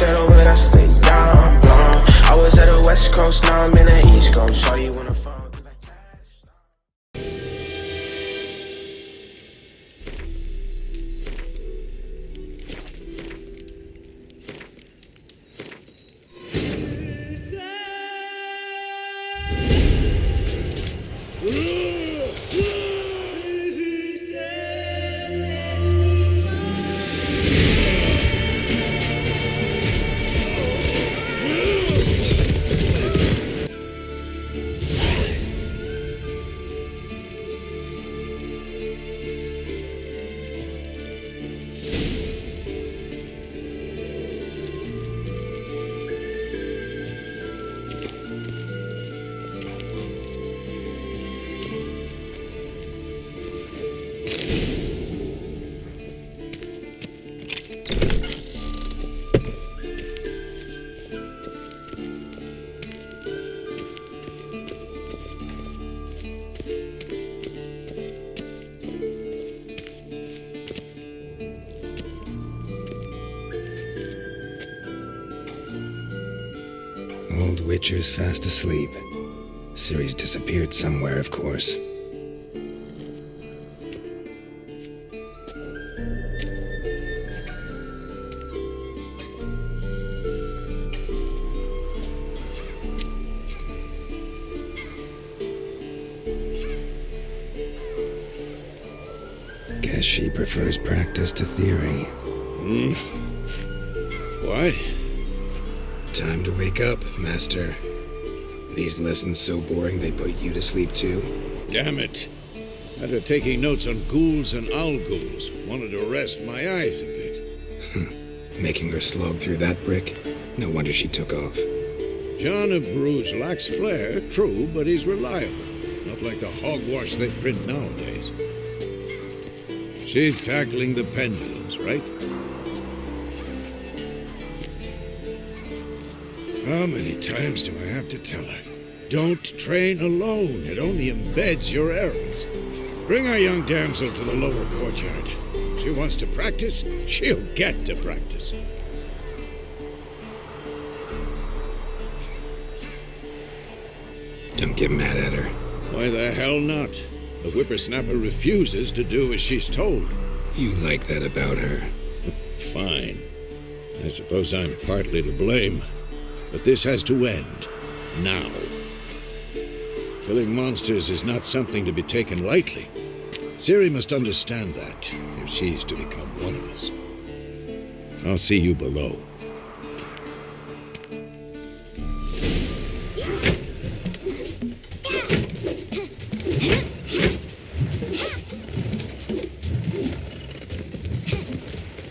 shadow, but I stay young, blonde. I was at the West Coast, now I'm in the East Coast. Saw you wanna fall, 'cause I cashed out. Old Witcher's fast asleep. Ciri's disappeared somewhere, of course. Guess she prefers practice to theory. What? Time to wake up, Master. These lessons so boring they put you to sleep too? Damn it. After taking notes on ghouls and owl ghouls, wanted to rest my eyes a bit. Making her slog through that brick? No wonder she took off. John of Bruges lacks flair, true, but he's reliable. Not like the hogwash they print nowadays. She's tackling the pendulums, right? How many times do I have to tell her? Don't train alone. It only embeds your errors. Bring our young damsel to the lower courtyard. She wants to practice, she'll get to practice. Don't get mad at her. Why the hell not? The whippersnapper refuses to do as she's told. You like that about her. Fine. I suppose I'm partly to blame. But this has to end. Now. Killing monsters is not something to be taken lightly. Ciri must understand that, if she's to become one of us. I'll see you below.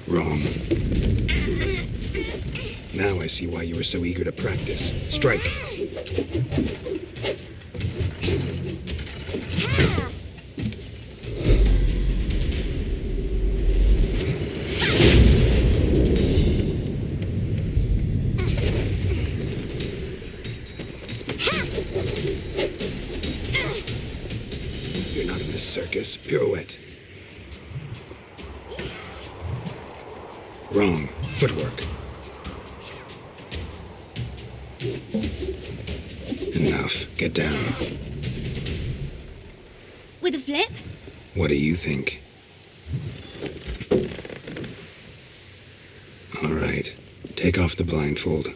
Wrong. Now I see why you were so eager to practice. Strike. You're not in this circus. Pirouette. Wrong. Footwork. Enough. Get down. With a flip? What do you think? All right. Take off the blindfold.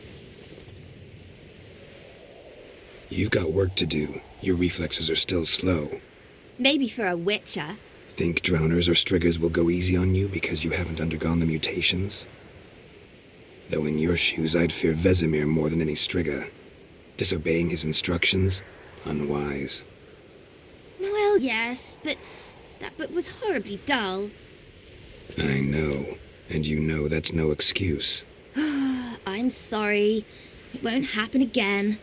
You've got work to do. Your reflexes are still slow. Maybe for a witcher. Think drowners or striggers will go easy on you because you haven't undergone the mutations? Though in your shoes, I'd fear Vesemir more than any strigger. Disobeying his instructions? Unwise. Well, yes, but that book was horribly dull. I know. And you know that's no excuse. I'm sorry. It won't happen again.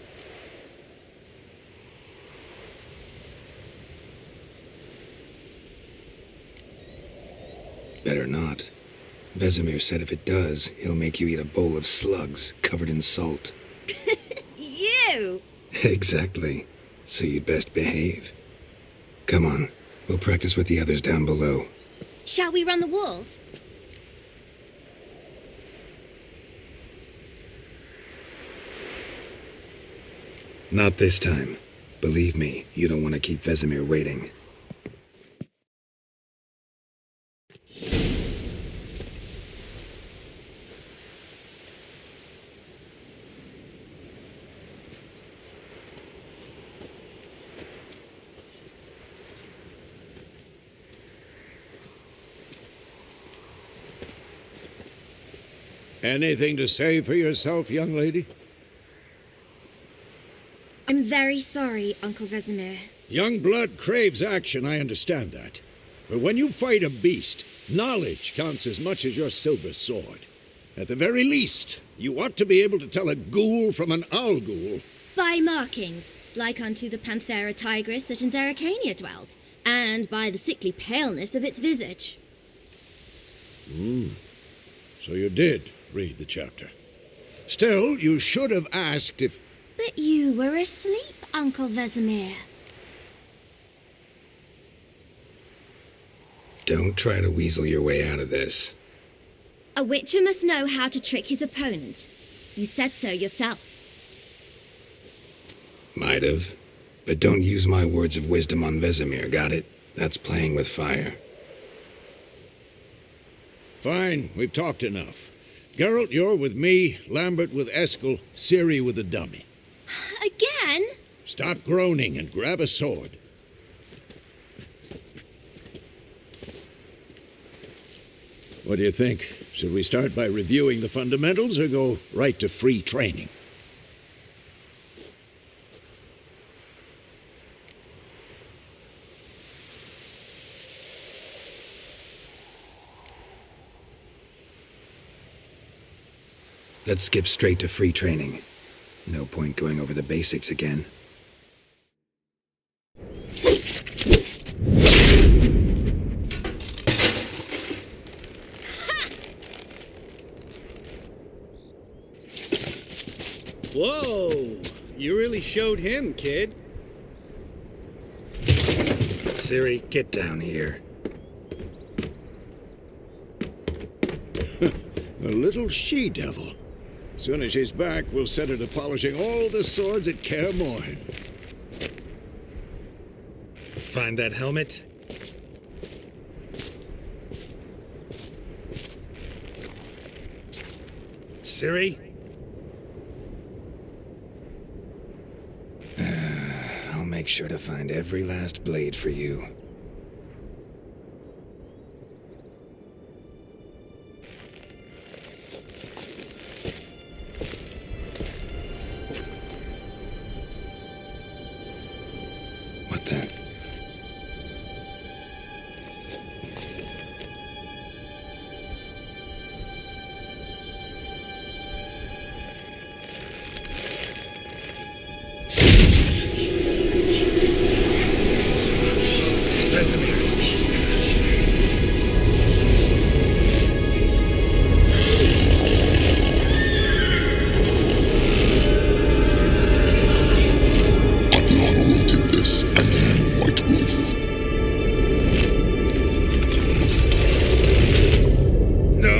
Better not. Vesemir said if it does, he'll make you eat a bowl of slugs covered in salt. You! Exactly. So you'd best behave. Come on. We'll practice with the others down below. Shall we run the walls? Not this time. Believe me, you don't want to keep Vesemir waiting. Anything to say for yourself, young lady? I'm very sorry, Uncle Vesemir. Young blood craves action, I understand that. But when you fight a beast, knowledge counts as much as your silver sword. At the very least, you ought to be able to tell a ghoul from an owl ghoul. By markings, like unto the Panthera tigris that in Zerrikania dwells, and by the sickly paleness of its visage. So you did read the chapter. Still, you should have asked if... But you were asleep, Uncle Vesemir. Don't try to weasel your way out of this. A witcher must know how to trick his opponent. You said so yourself. Might have. But don't use my words of wisdom on Vesemir, got it? That's playing with fire. Fine, we've talked enough. Geralt, you're with me, Lambert with Eskel, Ciri with the dummy. Again? Stop groaning and grab a sword. What do you think? Should we start by reviewing the fundamentals or go right to free training? Let's skip straight to free training. No point going over the basics again. Whoa! You really showed him, kid. Ciri, get down here. A little she-devil. Soon as she's back, we'll set her to polishing all the swords at Kaer Morhen. Find that helmet? Ciri? I'll make sure to find every last blade for you. What the? Vesemir. I've long awaited this, and you, White Wolf. No!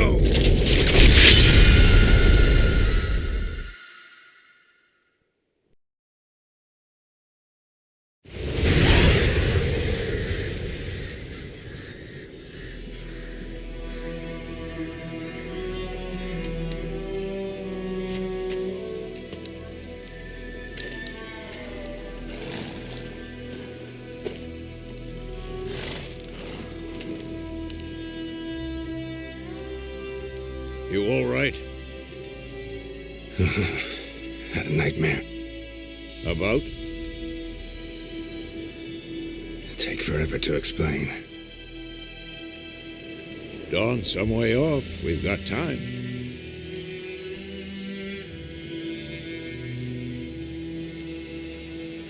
You all right? Had a nightmare. About? Take forever to explain. Dawn some way off. We've got time.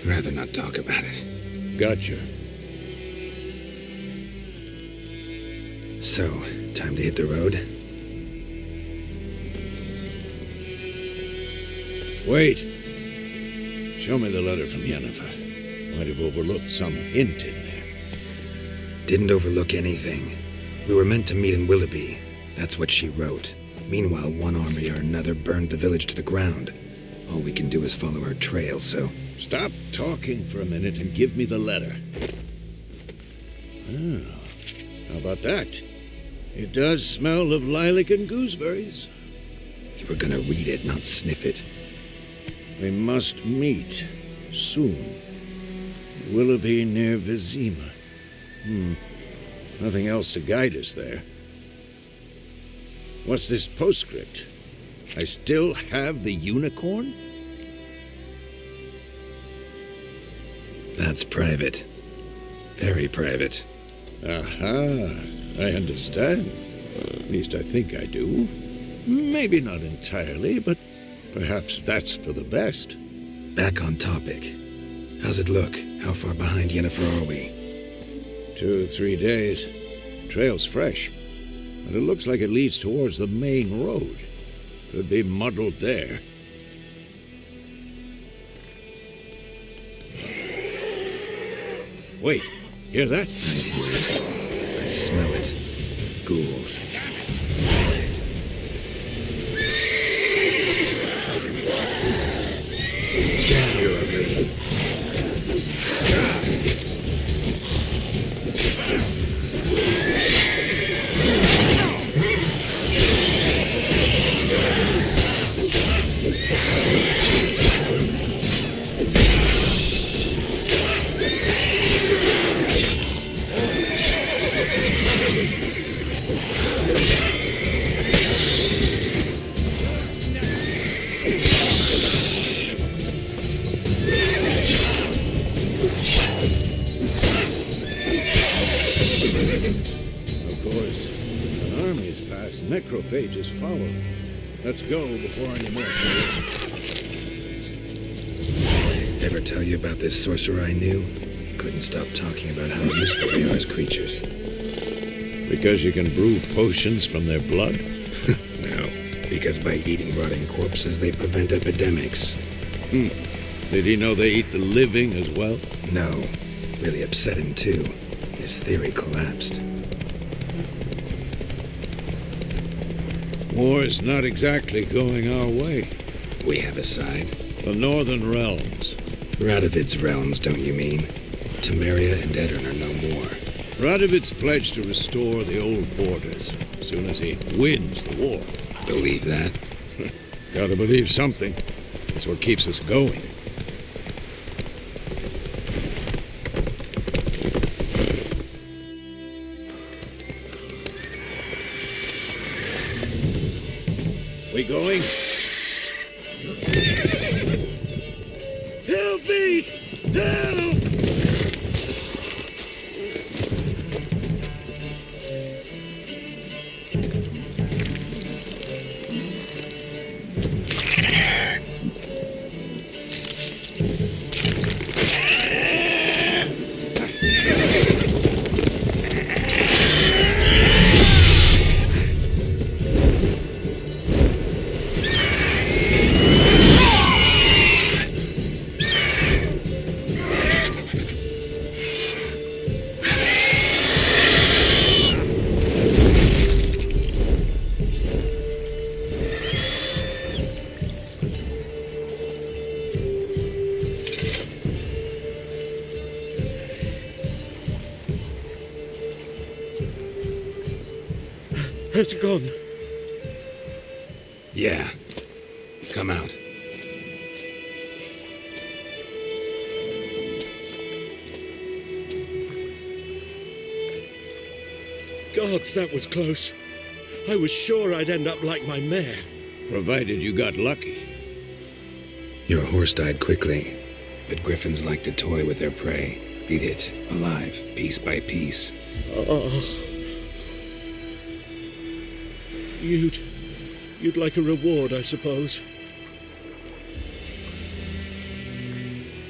Rather not talk about it. Gotcha. So, time to hit the road? Wait. Show me the letter from Yennefer. Might have overlooked some hint in there. Didn't overlook anything. We were meant to meet in Willoughby. That's what she wrote. Meanwhile, one army or another burned the village to the ground. All we can do is follow her trail, so Stop talking for a minute and give me the letter. Oh, how about that? It does smell of lilac and gooseberries. You were gonna read it, not sniff it. We must meet soon. Willoughby near Vizima. Nothing else to guide us there. What's this postscript? I still have the unicorn? That's private. Very private. Aha, I understand. At least I think I do. Maybe not entirely, but perhaps that's for the best. Back on topic. How's it look? How far behind Yennefer are we? 2 or 3 days. Trail's fresh, but it looks like it leads towards the main road. Could be muddled there. Wait, hear that? I hear it. I smell it. Ghouls. Damn, you're ugly. Necrophages follow. Let's go before any more show up. Ever tell you about this sorcerer I knew? Couldn't stop talking about how useful they are as creatures. Because you can brew potions from their blood? No, because by eating rotting corpses, they prevent epidemics. Did he know they eat the living as well? No, really upset him too. His theory collapsed. War's not exactly going our way. We have a side. The Northern Realms. Radovid's realms, don't you mean? Temeria and Edirn are no more. Radovid's pledged to restore the old borders as soon as he wins the war. Believe that? Gotta believe something. It's what keeps us going. We going? Help me! Help! Has it gone? Yeah. Come out. Gods, that was close. I was sure I'd end up like my mare. Provided you got lucky. Your horse died quickly, but griffins like to toy with their prey. Eat it, alive, piece by piece. Oh. You'd like a reward, I suppose.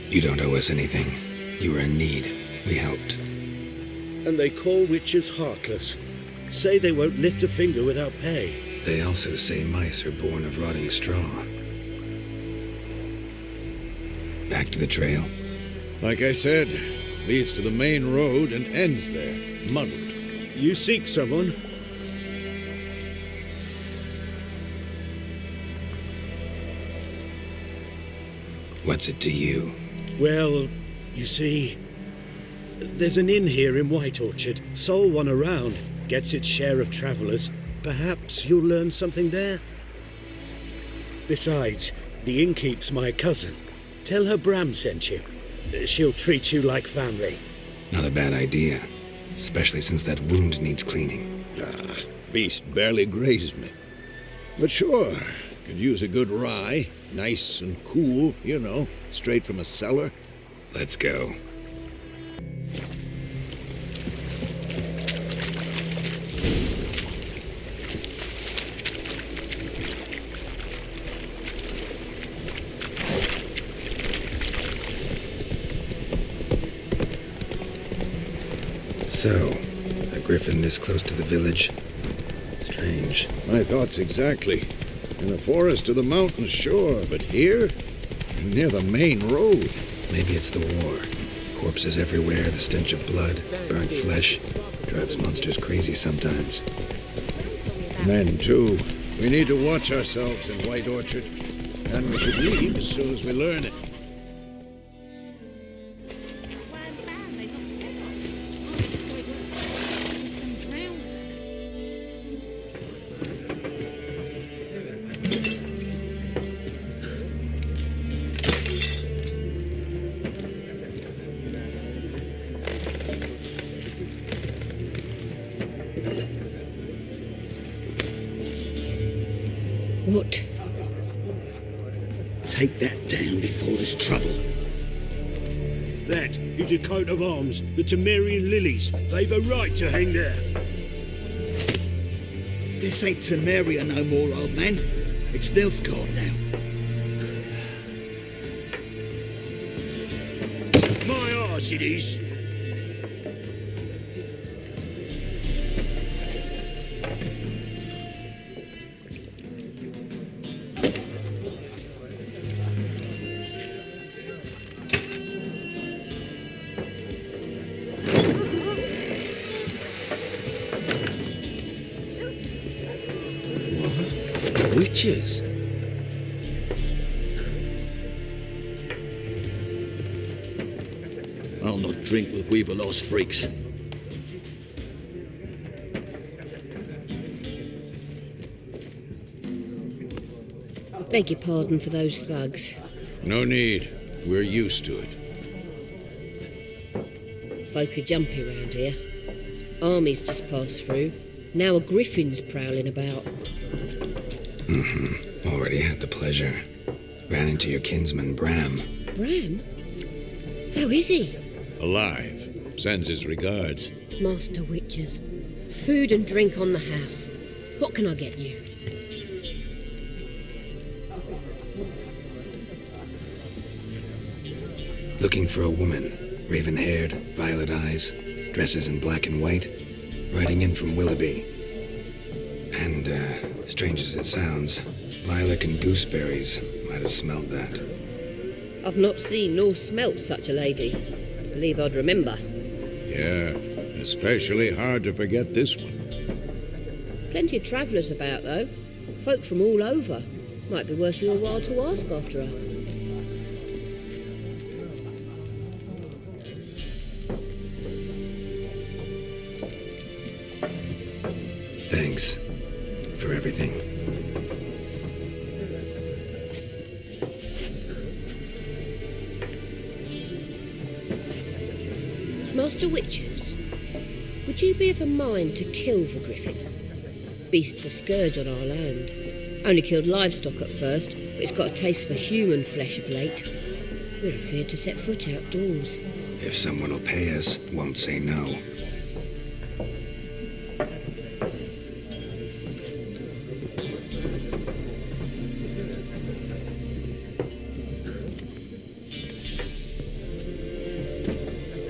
You don't owe us anything. You were in need. We helped. And they call witches heartless. Say they won't lift a finger without pay. They also say mice are born of rotting straw. Back to the trail. Like I said, leads to the main road and ends there, muddled. You seek someone? What's it to you? Well, you see, there's an inn here in White Orchard. Sole one around. Gets its share of travellers. Perhaps you'll learn something there. Besides, the innkeep's my cousin. Tell her Bram sent you. She'll treat you like family. Not a bad idea. Especially since that wound needs cleaning. Beast barely grazed me. But sure, could use a good rye. Nice and cool, you know, straight from a cellar. Let's go. So, a griffin this close to the village? Strange. My thoughts exactly. In a forest or the mountains, sure, but here? Near the main road. Maybe it's the war. Corpses everywhere, the stench of blood, burnt flesh. Drives monsters crazy sometimes. Men, too. We need to watch ourselves in White Orchard. And we should leave as soon as we learn it. What? Take that down before there's trouble. That is a coat of arms, the Temerian lilies. They've a right to hang there. This ain't Temeria no more, old man. It's Nilfgaard now. My arse it is. Witches? I'll not drink with Weaverlaw's freaks. Beg your pardon for those thugs. No need. We're used to it. Folk are jumpy round here. Armies just passed through. Now a griffin's prowling about. Already had the pleasure. Ran into your kinsman, Bram. Bram? How is he? Alive. Sends his regards. Master Witches. Food and drink on the house. What can I get you? Looking for a woman. Raven-haired, violet eyes, dresses in black and white. Riding in from Willoughby. And, strange as it sounds, lilac and gooseberries might have smelled that. I've not seen nor smelt such a lady. Believe I'd remember. Yeah, especially hard to forget this one. Plenty of travellers about, though. Folk from all over. Might be worth your while to ask after her. Thanks for everything. Master Witches, would you be of a mind to kill the griffin? Beast's a scourge on our land. Only killed livestock at first, but it's got a taste for human flesh of late. We're afeard to set foot outdoors. If someone will pay us, won't say no.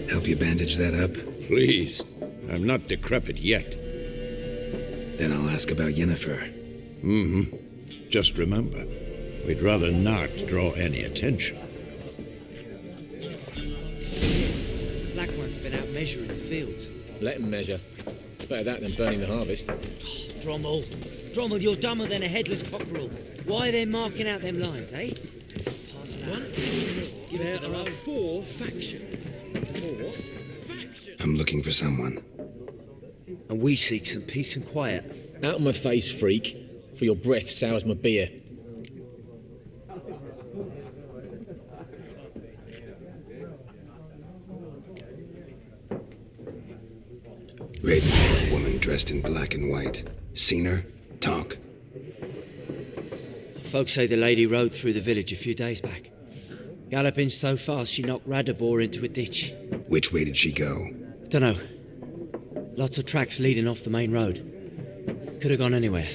Help you bandage that up? Please. I'm not decrepit yet. Then I'll ask about Yennefer. Just remember, we'd rather not draw any attention. Black One's been out measuring the fields. Let him measure. Better that than burning the harvest. Drommel, you're dumber than a headless cockerel. Why are they marking out them lines, eh? Pass There are 4 factions. 4 factions. I'm looking for someone. And we seek some peace and quiet. Out of my face, freak. For your breath sours my beer. Raven, woman dressed in black and white. Seen her? Talk. Folks say the lady rode through the village a few days back. Galloping so fast she knocked Radabor into a ditch. Which way did she go? Dunno. Lots of tracks leading off the main road. Could have gone anywhere.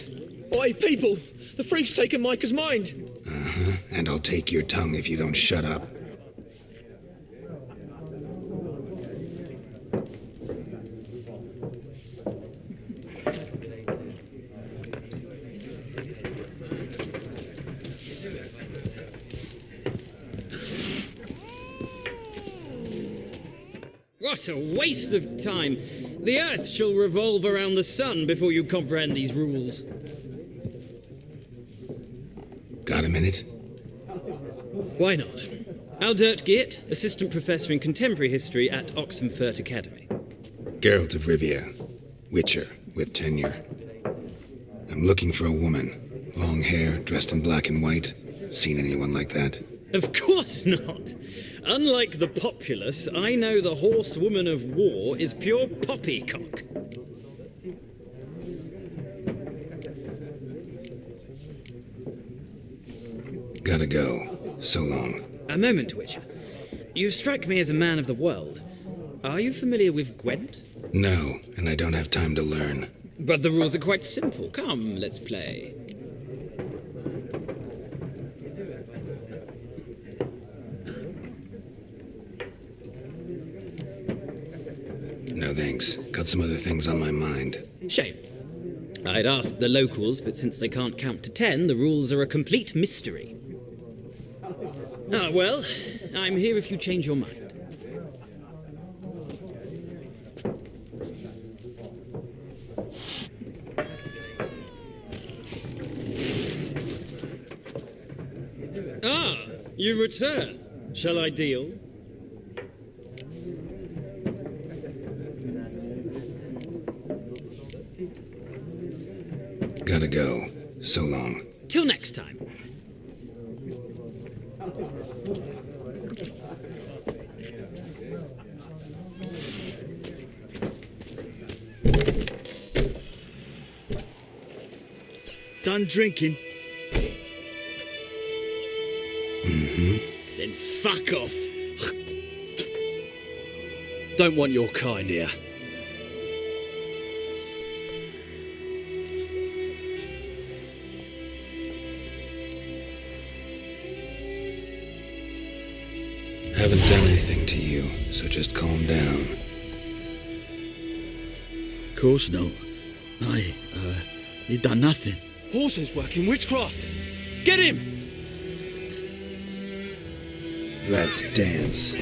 Oi, people! The freak's taken Micah's mind! Uh-huh. And I'll take your tongue if you don't shut up. What a waste of time! The Earth shall revolve around the sun before you comprehend these rules. Got a minute? Why not? Aldert Geert, Assistant Professor in Contemporary History at Oxenfurt Academy. Geralt of Rivia. Witcher, with tenure. I'm looking for a woman. Long hair, dressed in black and white. Seen anyone like that? Of course not! Unlike the populace, I know the horsewoman of war is pure poppycock. Gotta go. So long. A moment, Witcher. You strike me as a man of the world. Are you familiar with Gwent? No, and I don't have time to learn. But the rules are quite simple. Come, let's play. No thanks. Got some other things on my mind. Shame. I'd ask the locals, but since they can't count to 10, the rules are a complete mystery. Ah, well, I'm here if you change your mind. Ah, you return. Shall I deal? Gotta go. So long. Till next time. Done drinking? Mm-hmm. Then fuck off. Don't want your kind here. Haven't done anything to you, so just calm down. Course no. You done nothing. Horses working witchcraft! Get him! Let's dance.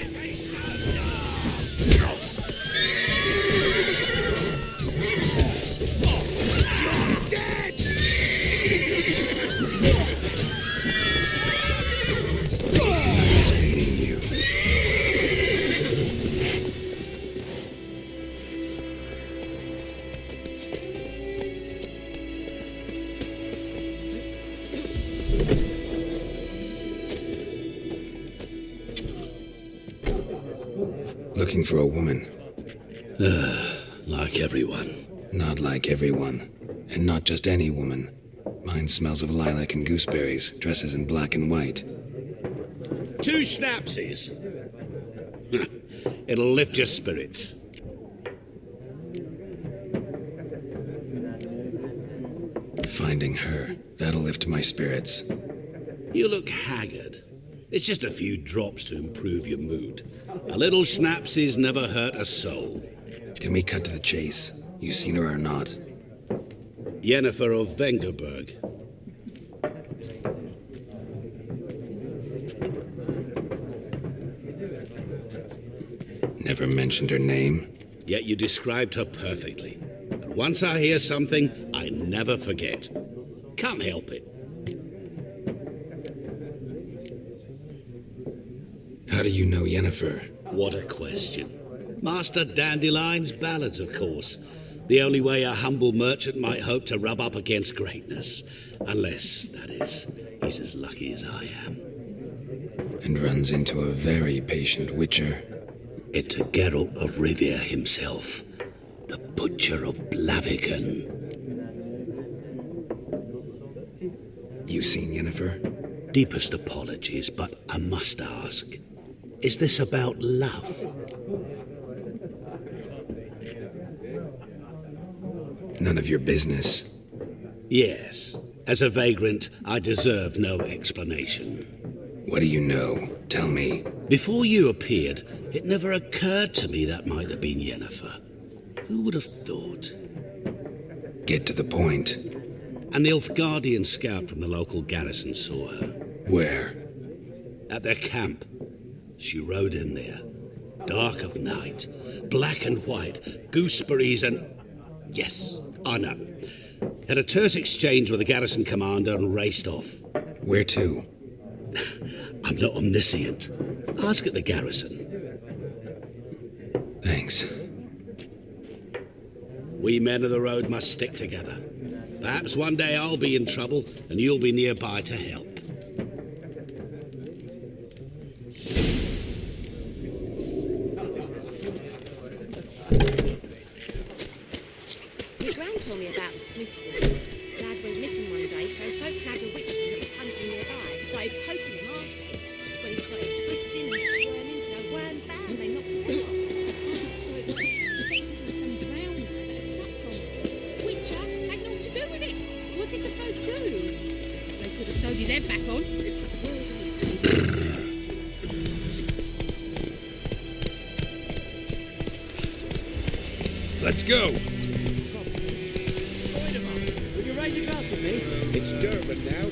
Nice meeting you. Looking for a woman. Like everyone. Not like everyone. And not just any woman. Mine smells of lilac and gooseberries, dresses in black and white. 2 schnapsies. It'll lift your spirits. Finding her, that'll lift my spirits. You look haggard. It's just a few drops to improve your mood. A little schnapsies never hurt a soul. Can we cut to the chase? You seen her or not? Yennefer of Vengerberg. Never mentioned her name. Yet you described her perfectly. And once I hear something, I never forget. Can't help it. do you know Yennefer? What a question. Master Dandelion's ballads, of course. The only way a humble merchant might hope to rub up against greatness. Unless, that is, he's as lucky as I am. And runs into a very patient witcher. It's a Geralt of Rivia himself. The Butcher of Blaviken. You seen Yennefer? Deepest apologies, but I must ask. Is this about love? None of your business. Yes. As a vagrant, I deserve no explanation. What do you know? Tell me. Before you appeared, it never occurred to me that might have been Yennefer. Who would have thought? Get to the point. An Nilfgaardian scout from the local garrison saw her. Where? At their camp. She rode in there. Dark of night. Black and white. Gooseberries and... Yes, I know. Had a terse exchange with the garrison commander and raced off. Where to? I'm not omniscient. Ask at the garrison. Thanks. We men of the road must stick together. Perhaps one day I'll be in trouble and you'll be nearby to help. Your gran told me about the Smiths boy. Lad went missing one day, so folk nagged a witch that was hunting nearby. Started poking him asking. When he started twisting and squirming, so weren't bad, they knocked his head off. So it was some drowner that had sat on it. Witcher had naught to do with it. What did the folk do? They could have sewed his head back on. Let's go. Will you raise a glass with me? It's Durban now.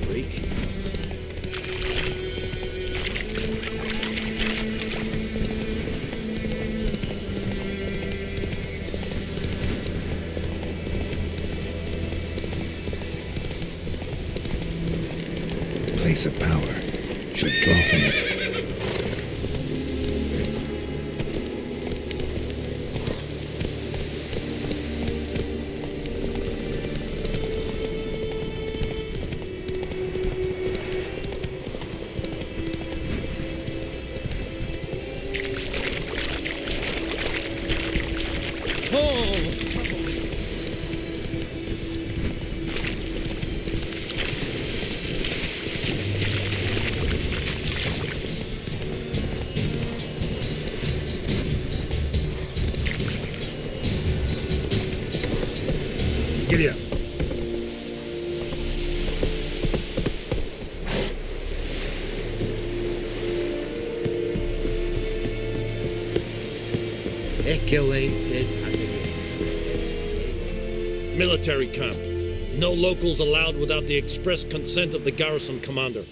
Freak. Place of power. Should draw from it. Giddy up. Echo ain't dead. Military camp. No locals allowed without the express consent of the garrison commander.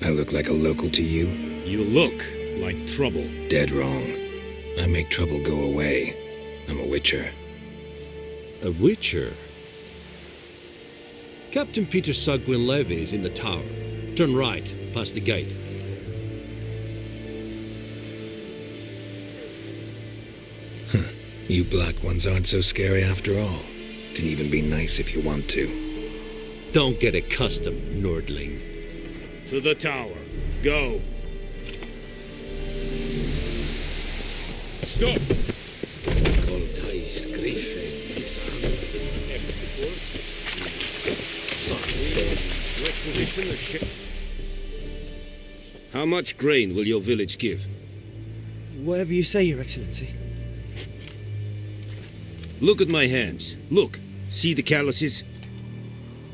I look like a local to you? You look like trouble. Dead wrong. I make trouble go away. I'm a witcher. A witcher? Captain Peter Sugwin Levy is in the tower. Turn right, past the gate. You black ones aren't so scary after all. Can even be nice if you want to. Don't get accustomed, Nordling. To the tower. Go. Stop! How much grain will your village give? Whatever you say, Your Excellency. Look at my hands. Look. See the calluses?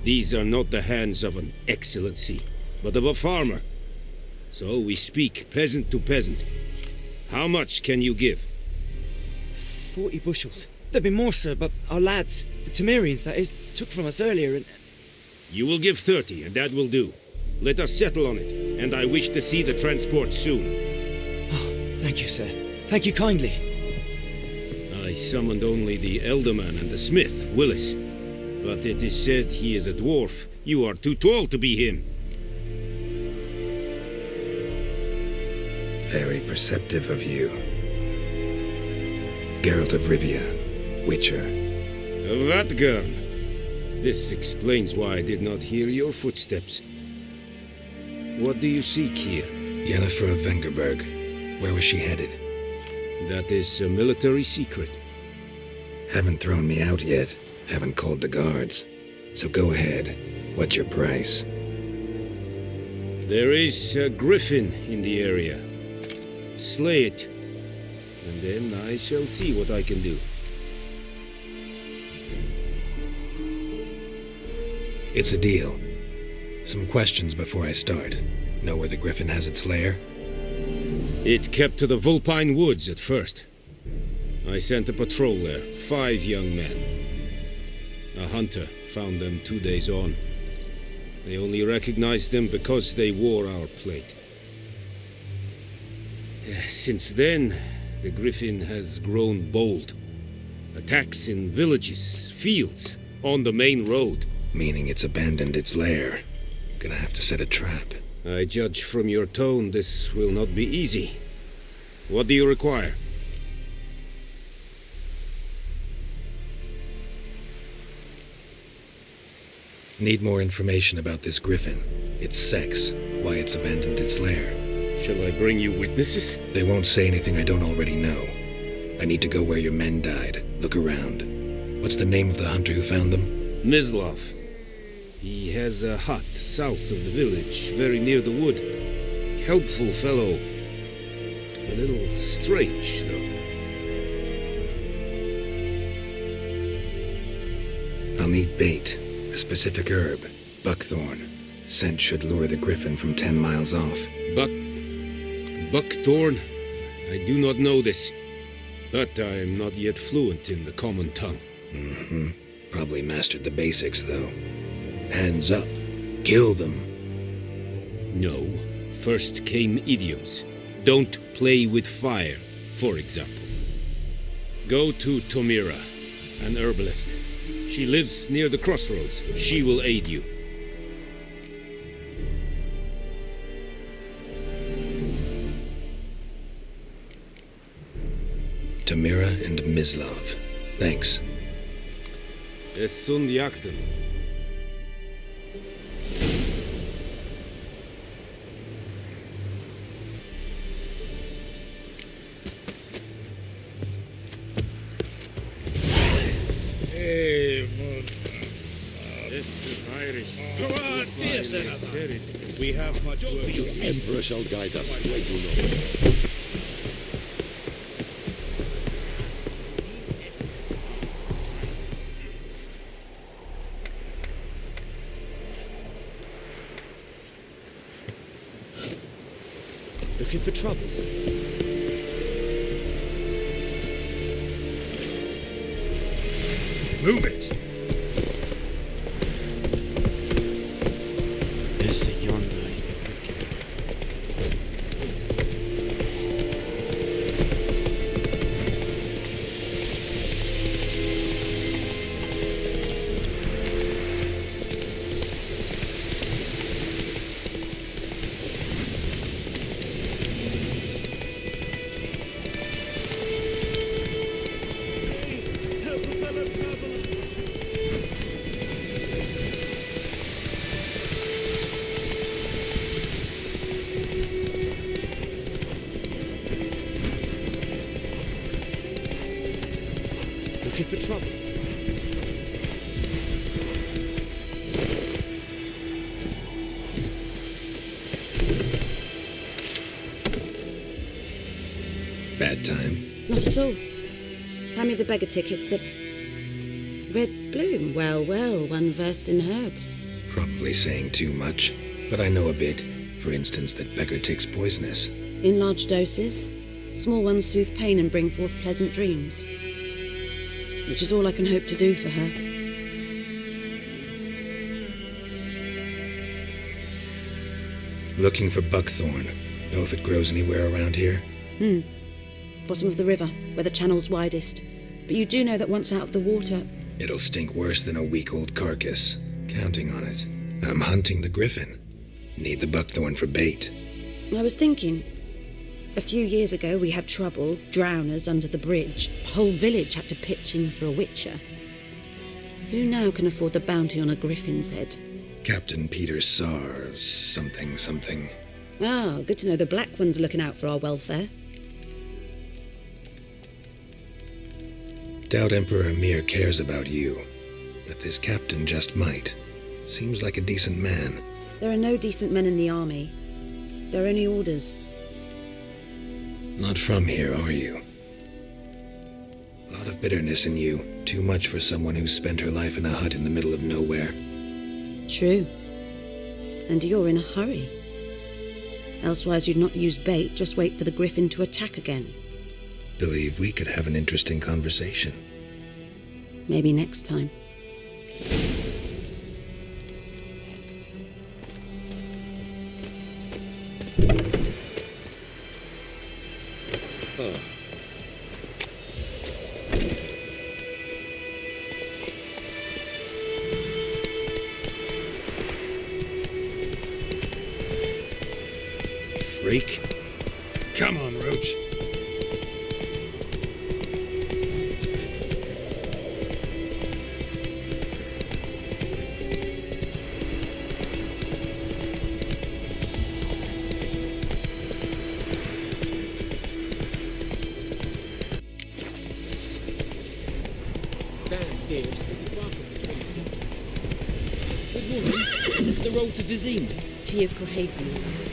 These are not the hands of an excellency, but of a farmer. So we speak peasant to peasant. How much can you give? 40 bushels. There'd be more, sir, but our lads, the Temerians, that is, took from us earlier and... You will give 30, and that will do. Let us settle on it, and I wish to see the transport soon. Oh, thank you, sir. Thank you kindly. I summoned only the Elderman and the smith, Willis. But it is said he is a dwarf. You are too tall to be him. Very perceptive of you. Geralt of Rivia, Witcher. Vatt'ghern! This explains why I did not hear your footsteps. What do you seek here? Yennefer of Vengerberg. Where was she headed? That is a military secret. Haven't thrown me out yet. Haven't called the guards. So go ahead. What's your price? There is a griffin in the area. Slay it, and then I shall see what I can do. It's a deal. Some questions before I start. Know where the griffin has its lair? It kept to the Vulpine Woods at first. I sent a patrol there, 5 young men. A hunter found them 2 days on. They only recognized them because they wore our plate. Since then, the griffin has grown bold. Attacks in villages, fields, on the main road. Meaning it's abandoned its lair. Gonna have to set a trap. I judge from your tone this will not be easy. What do you require? Need more information about this griffin. Its sex, why it's abandoned its lair. Shall I bring you witnesses? They won't say anything I don't already know. I need to go where your men died. Look around. What's the name of the hunter who found them? Mislav. He has a hut south of the village, very near the wood. Helpful fellow. A little strange, though. I'll need bait. A specific herb. Buckthorn. Scent should lure the griffin from 10 miles off. Buckthorn? I do not know this. But I am not yet fluent in the common tongue. Mm-hmm. Probably mastered the basics, though. Hands up. Kill them. No. First came idioms. Don't play with fire, for example. Go to Tomira, an herbalist. She lives near the crossroads. She will aid you. Tomira and Mislav. Thanks. Es sunt jakten. Hey, This is Irish. Go on, dear Senator. We have much work. The Emperor shall guide us, I do know. Looking for trouble? Move it! This yonder. Looking for trouble? Bad time. Not at all. Hand me the beggar tickets. The red bloom. Well, well, one versed in herbs. Probably saying too much, but I know a bit. For instance, that beggar tick's poisonous. In large doses. Small ones soothe pain and bring forth pleasant dreams. Which is all I can hope to do for her. Looking for buckthorn. Know if it grows anywhere around here? Bottom of the river, where the channel's widest. But you do know that once out of the water... It'll stink worse than a week-old carcass. Counting on it. I'm hunting the griffin. Need the buckthorn for bait. I was thinking... A few years ago we had trouble, drowners under the bridge. The whole village had to pitch in for a witcher. Who now can afford the bounty on a griffin's head? Captain Peter Sars, something. Ah, good to know the Black One's looking out for our welfare. Doubt Emperor Mir cares about you, but this captain just might. Seems like a decent man. There are no decent men in the army. There are only orders. Not from here, are you? A lot of bitterness in you. Too much for someone who's spent her life in a hut in the middle of nowhere. True. And you're in a hurry. Elsewise you'd not use bait, just wait for the griffin to attack again. Believe we could have an interesting conversation. Maybe next time. Oh. Freak. Come on, Roach. Good morning. Is this the road to Vizima? To your Cohaven.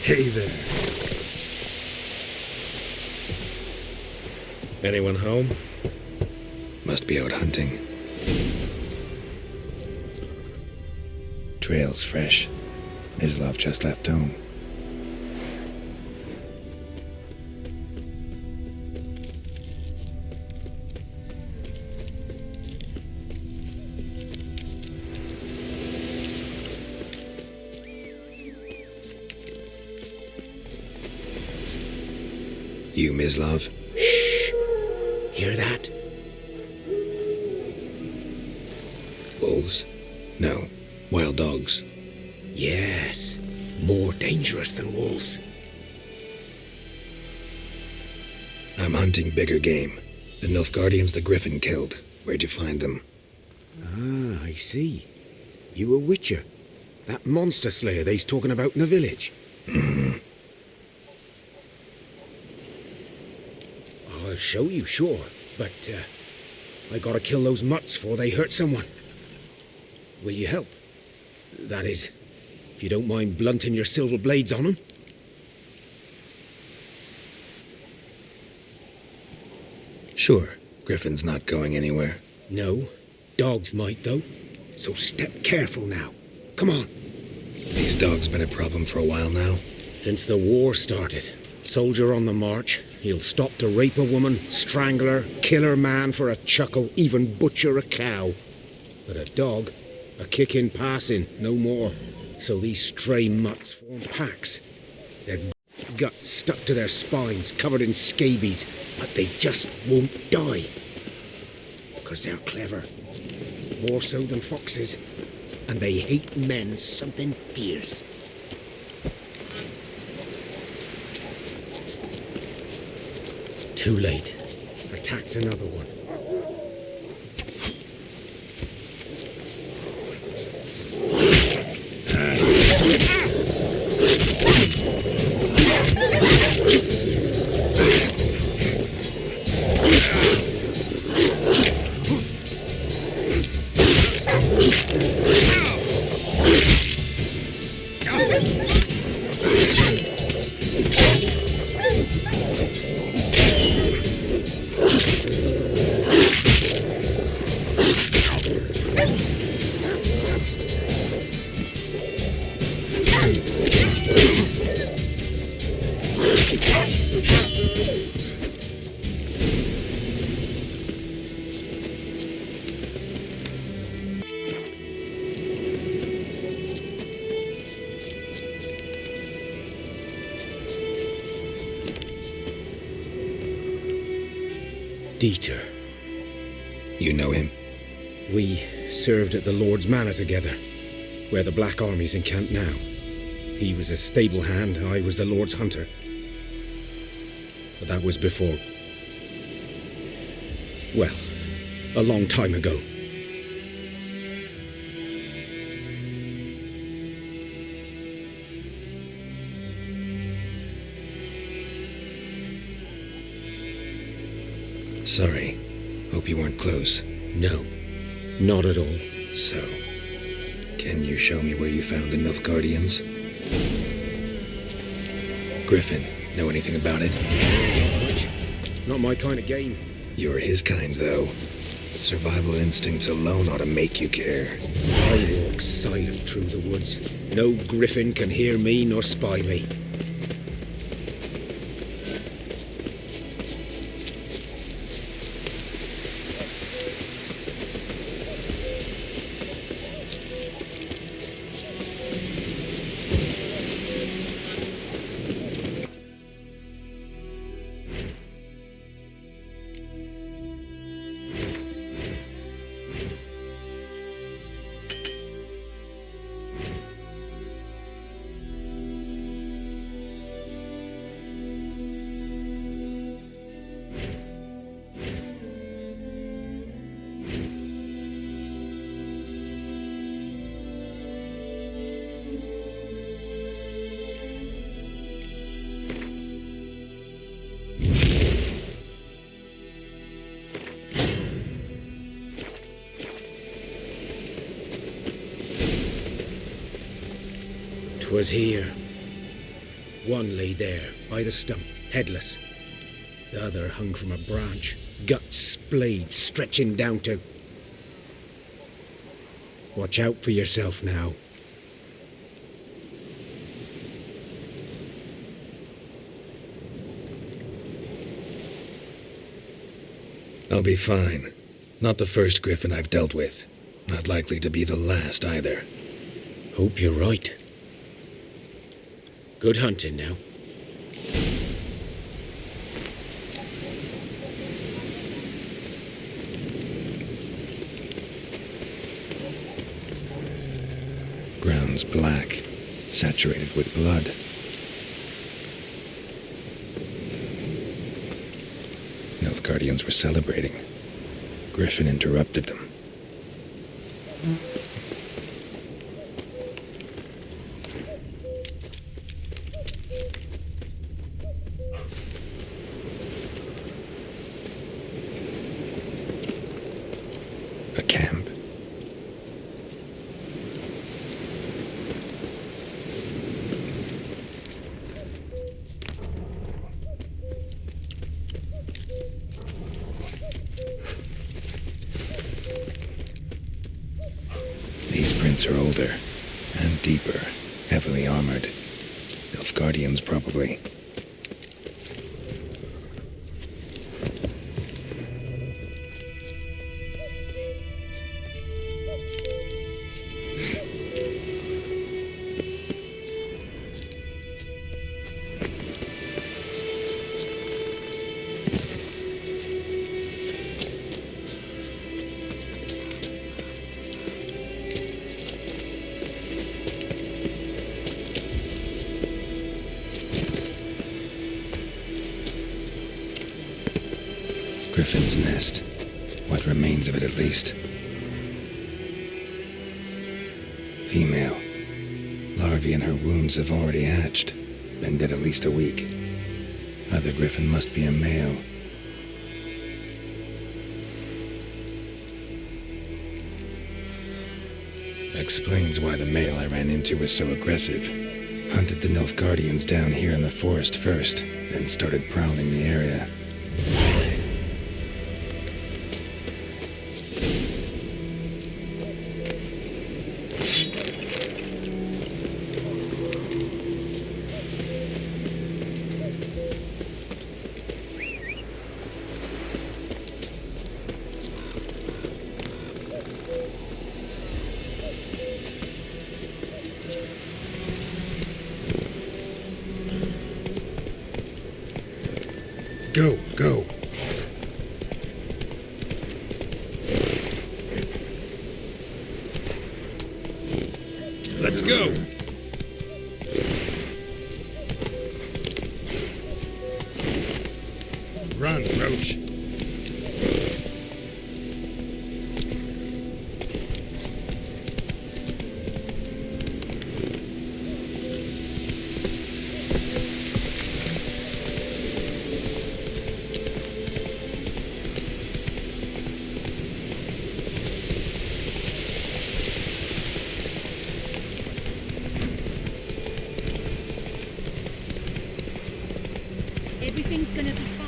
Hey there. Anyone home? Must be out hunting. Trail's fresh. Mislav just left home. You, Mislav? Shh! Hear that? Wolves? No. Wild dogs. Yes. More dangerous than wolves. I'm hunting bigger game. The Nilfgaardians the Griffin killed. Where'd you find them? Ah, I see. You a witcher. That monster slayer they's talking about in the village. Hmm. I'll show you, sure. But, I gotta kill those mutts before they hurt someone. Will you help? That is, if you don't mind blunting your silver blades on them. Sure. Griffin's not going anywhere. No. Dogs might, though. So step careful now. Come on. These dogs been a problem for a while now? Since the war started. Soldier on the march. He'll stop to rape a woman, strangle her, kill her man for a chuckle, even butcher a cow. But a dog, a kick in passing, no more. So these stray mutts form packs. Their guts stuck to their spines, covered in scabies, but they just won't die. Because they're clever. More so than foxes. And they hate men something fierce. Too late. Attacked another one. Dieter. You know him? We served at the Lord's Manor together, where the Black Army's encamped now. He was a stable hand, I was the Lord's hunter. But that was before... well, a long time ago. Sorry. Hope you weren't close. No, not at all. So, can you show me where you found the Nilfgaardians? Griffin, know anything about it? Not much. Not my kind of game. You're his kind, though. Survival instincts alone ought to make you care. I walk silent through the woods. No griffin can hear me nor spy me. Was here. One lay there, by the stump, headless. The other hung from a branch, guts splayed, stretching down to... Watch out for yourself now. I'll be fine. Not the first griffin I've dealt with. Not likely to be the last, either. Hope you're right. Good hunting now. Ground's black, saturated with blood. Nilfgaardians were celebrating. Griffin interrupted them. A camp. These prints are older and deeper, heavily armored. Nilfgaardians, probably. Griffin's nest. What remains of it, at least. Female. Larvae in her wounds have already hatched. Been dead at least a week. Other griffin must be a male. Explains why the male I ran into was so aggressive. Hunted the Nilfgaardians down here in the forest first, then started prowling the area. Go, go. Let's go. Run, Roach. Everything's gonna be fine.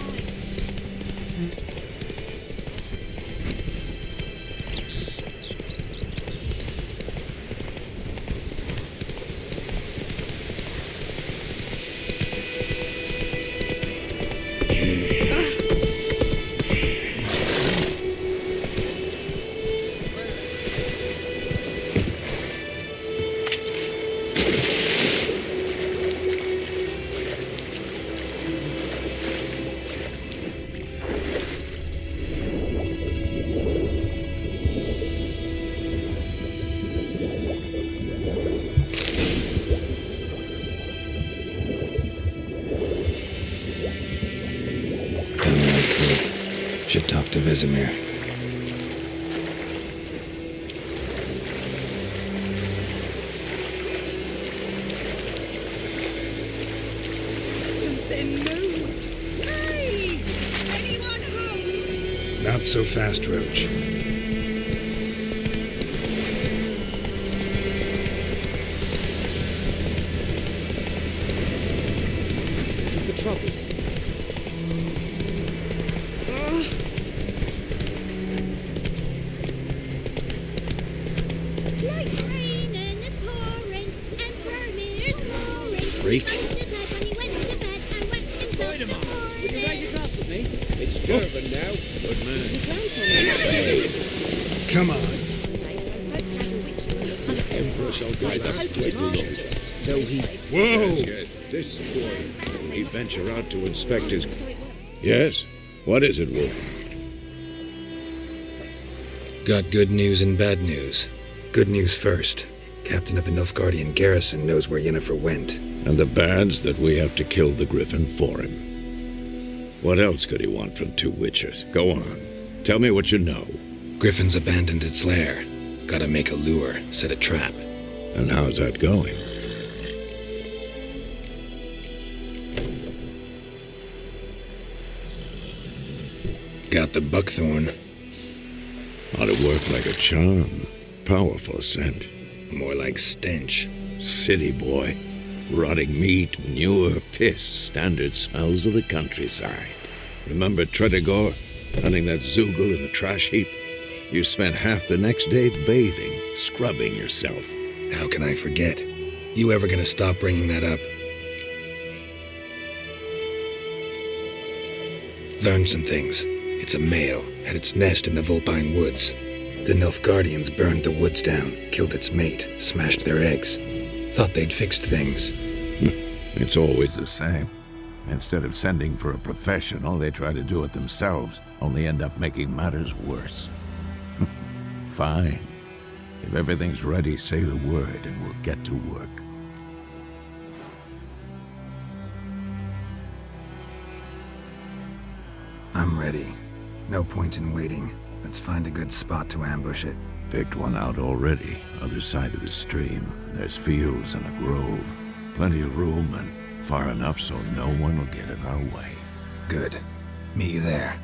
Should talk to Vesemir. Something moved. Hey! Anyone home? Not so fast, Roach. For trouble. Like rain and it's pouring, and Vermeer's snoring. Freak. Would you raise a glass with me? It's Durban now. Good man. Come on. Emperor shall guide us straight along. Though he... Whoa! Yes, this boy. He venture out to inspect his... Yes? What is it, Wolf? Got good news and bad news. Good news first. Captain of the Nilfgaardian garrison knows where Yennefer went. And the bad's that we have to kill the Griffin for him. What else could he want from two witchers? Go on. Tell me what you know. Griffin's abandoned its lair. Gotta make a lure, set a trap. And how's that going? Got the buckthorn. Ought to work like a charm. Powerful scent. More like stench. City boy. Rotting meat, manure, piss. Standard smells of the countryside. Remember Tredegor? Hunting that Zoogle in the trash heap? You spent half the next day bathing, scrubbing yourself. How can I forget? You ever gonna stop bringing that up? Learned some things. It's a male, had its nest in the Vulpine Woods. The Nilfgaardians burned the woods down, killed its mate, smashed their eggs. Thought they'd fixed things. It's always the same. Instead of sending for a professional, they try to do it themselves, only end up making matters worse. Fine. If everything's ready, say the word and we'll get to work. I'm ready. No point in waiting. Let's find a good spot to ambush it. Picked one out already, other side of the stream. There's fields and a grove. Plenty of room and far enough so no one will get in our way. Good. Meet you there.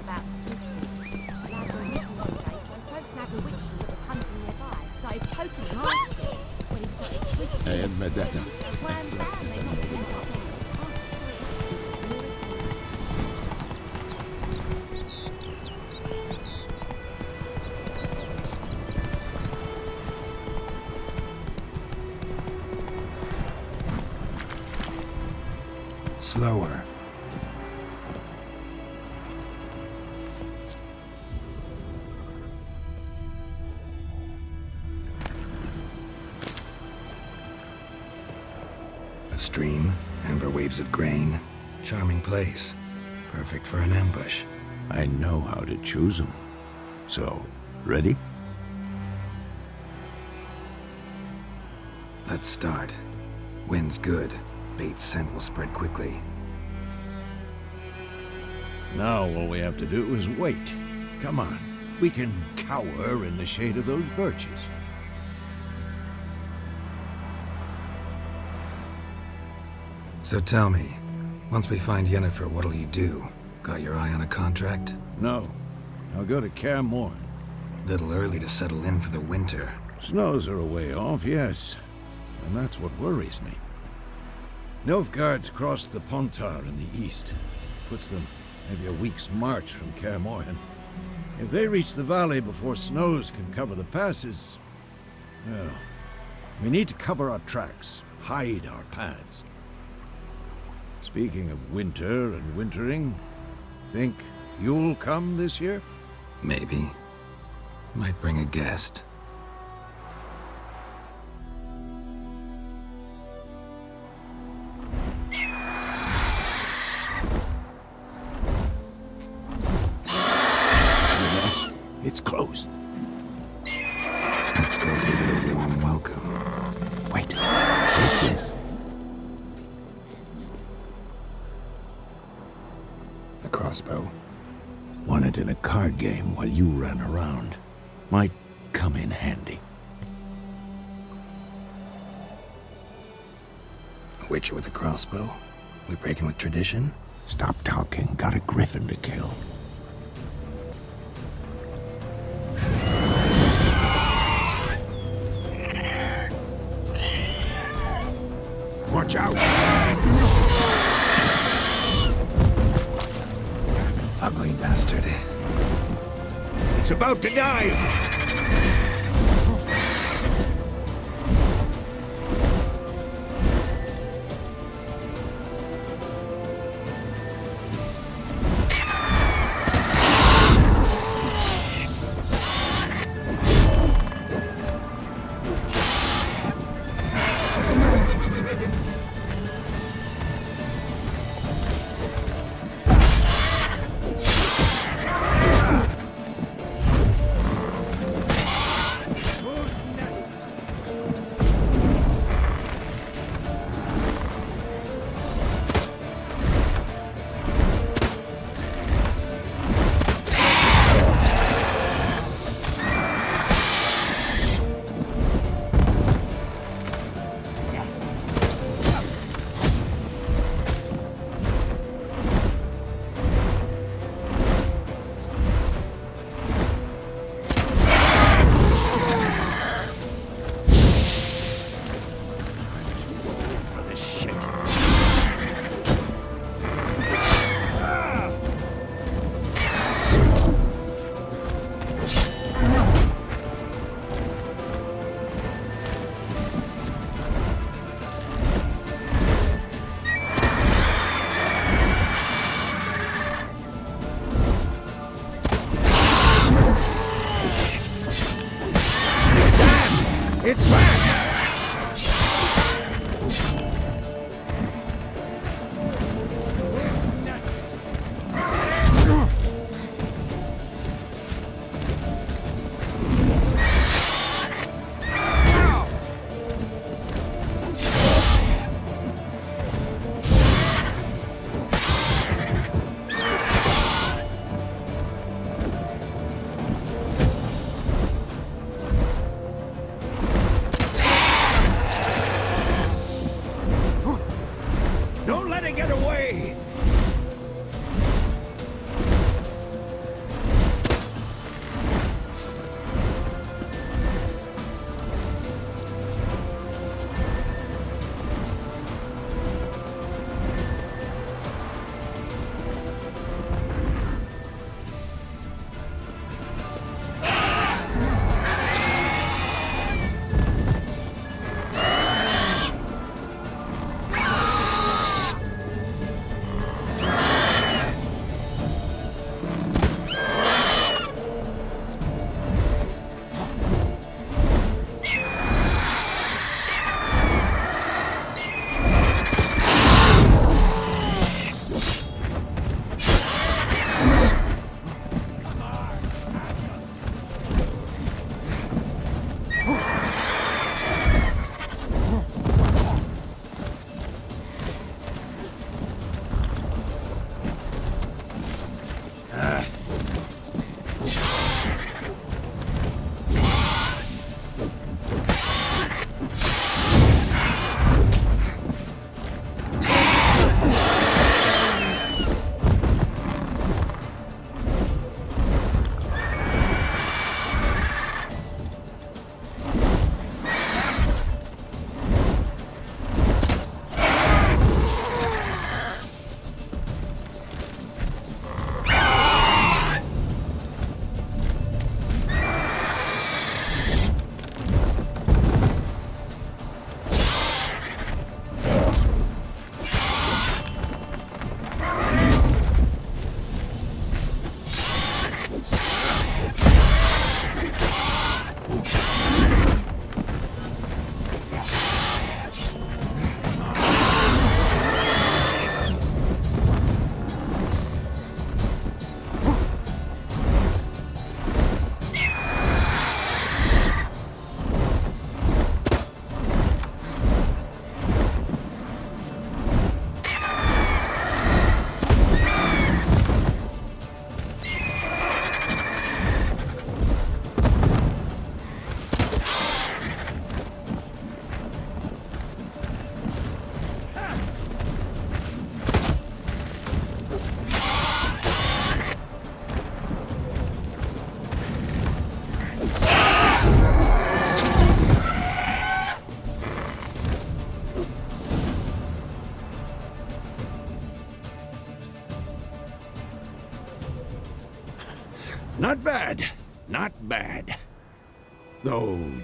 about Smithfield. A lad went missing one day, so folk nabbed a witchman that was hunting nearby. Started poking him nasty. When he started twisting, I am Medetta. so wound down, they knocked him into sleep. Slower. A stream, amber waves of grain. Charming place. Perfect for an ambush. I know how to choose them. So, ready? Let's start. Wind's good. Bait's scent will spread quickly. Now all we have to do is wait. Come on. We can cower in the shade of those birches. So tell me, once we find Yennefer, what'll you do? Got your eye on a contract? No. I'll go to Kaer Morhen. Little early to settle in for the winter. Snows are a way off, yes. And that's what worries me. Nilfgaard's crossed the Pontar in the east. Puts them maybe a week's march from Kaer Morhen. If they reach the valley before snows can cover the passes... well, we need to cover our tracks, hide our paths. Speaking of winter and wintering, think you'll come this year? Maybe. Might bring a guest. It's closed. Let's go give it a warm welcome. Wait. Take this. A crossbow. Won it in a card game while you ran around. Might come in handy. A witcher with a crossbow? We breaking with tradition? Stop talking. Got a griffin to kill. Watch out! Ugly bastard. It's about to dive! It's back!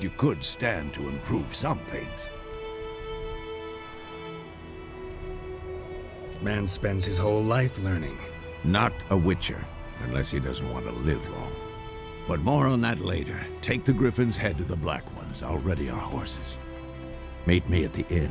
you could stand to improve some things. Man spends his whole life learning. Not a Witcher, unless he doesn't want to live long. But more on that later. Take the Griffin's head to the Black Ones. I'll ready our horses. Meet me at the inn.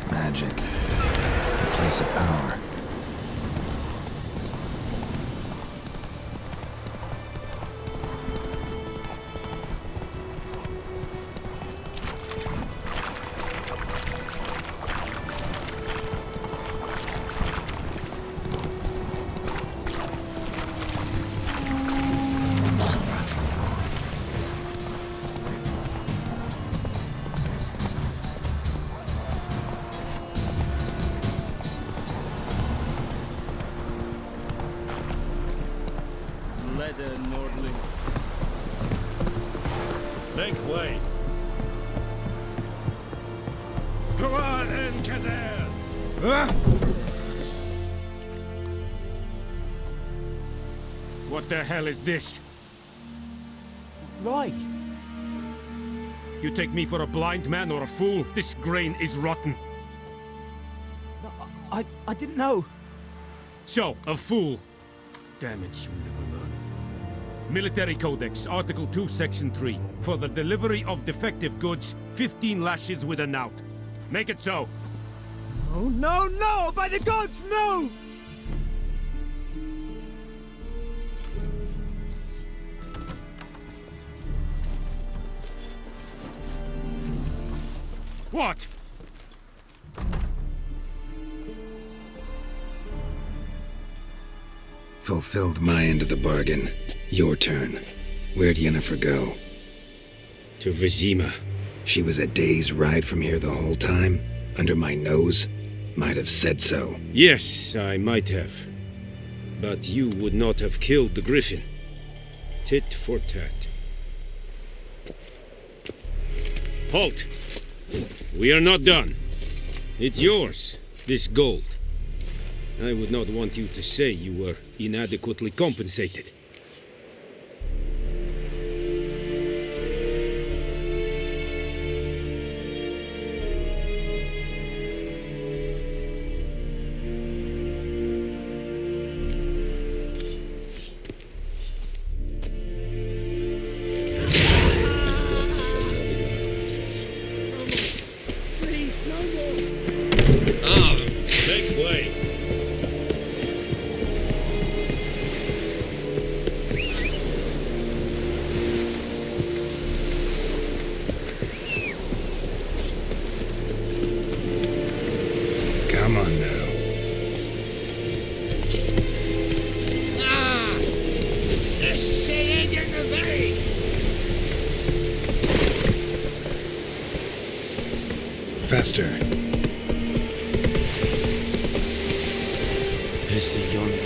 Magic. A place of power. Leder Nordling. Make way. Hurrah and Kazer! What the hell is this? Right. You take me for a blind man or a fool? This grain is rotten. I didn't know. So, a fool. Damn it, you never learn. Military Codex, Article 2, Section 3. For the delivery of defective goods, 15 lashes with a knout. Make it so. Oh, no, no! By the gods, no! What? Fulfilled my end of the bargain. Your turn. Where'd Yennefer go? To Vizima. She was a day's ride from here the whole time? Under my nose? Might have said so. Yes, I might have. But you would not have killed the Griffin. Tit for tat. Halt! We are not done. It's yours, this gold. I would not want you to say you were inadequately compensated. Please, no more. Make way. Come on now. Faster. Is the yonder?